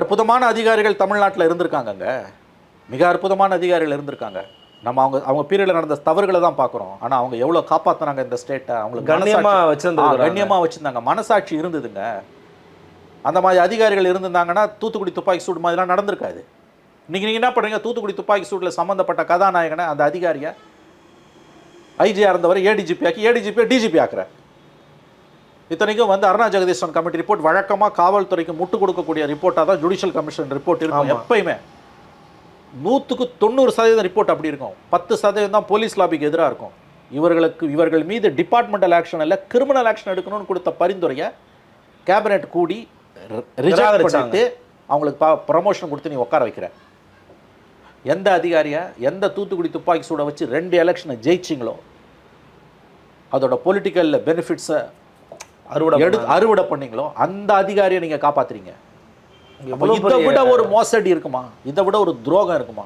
அற்புதமான அதிகாரிகள் தமிழ்நாட்டில் இருந்திருக்காங்கங்க, மிக அற்புதமான அதிகாரிகள் இருந்திருக்காங்க. நம்ம அவங்க பீரியடில் நடந்த தவறுகளை தான் பார்க்குறோம். ஆனால் அவங்க எவ்வளோ காப்பாற்றினாங்க இந்த ஸ்டேட்டை, அவங்களுக்கு கண்ணியமாக வச்சுருந்தாங்க, மனசாட்சி இருந்ததுங்க. அந்த மாதிரி அதிகாரிகள் இருந்திருந்தாங்கன்னா தூத்துக்குடி துப்பாக்கி சூடு மாதிரிலாம் நடந்திருக்காது. இன்றைக்கி நீங்கள் என்ன பண்ணுறீங்க, தூத்துக்குடி துப்பாக்கி சூடில் சம்மந்தப்பட்ட கதாநாயகனை அந்த அதிகாரியை ஐஜியாக இருந்தவரை ஏடிஜிபி ஆக்கி ஏடிஜிபியை டிஜிபி ஆக்குறேன். இத்தனைக்கும் வந்து அருணா ஜெகதீஸ்வரன் கமிட்டி ரிப்போர்ட் வழக்கமாக காவல்துறைக்கு முட்டு கொடுக்கக்கூடிய ரிப்போர்ட்டாக தான் ஜுடிஷியல் கமிஷன் ரிப்போர்ட் இருக்கும். எப்பயுமே 100% ரிப்போர்ட் அப்படி இருக்கும். 10% தான் போலீஸ் லாபிக்கு எதிராக இருக்கும். இவர்கள் மீது டிபார்ட்மெண்டல் ஆக்ஷன் இல்லை, கிரிமினல் ஆக்ஷன் எடுக்கணும்னு கொடுத்த பரிந்துரையை கேபினெட் கூடி ரிஜெக்ட் பண்ணிட்டு அவங்களுக்கு ப்ரமோஷன் கொடுத்து நீ உட்கார வைக்கிற. எந்த அதிகாரியை எந்த தூத்துக்குடி துப்பாக்கி சூட வச்சு 2 எலெக்ஷனை ஜெயிச்சிங்களோ அதோட பொலிட்டிக்கல் பெனிஃபிட்ஸை அறுவடை பண்ணீங்களோ அந்த அதிகாரியை நீங்கள் காப்பாற்றுறீங்க. இதை விட ஒரு மோசடி இருக்குமா, இதை விட ஒரு துரோகம் இருக்குமா?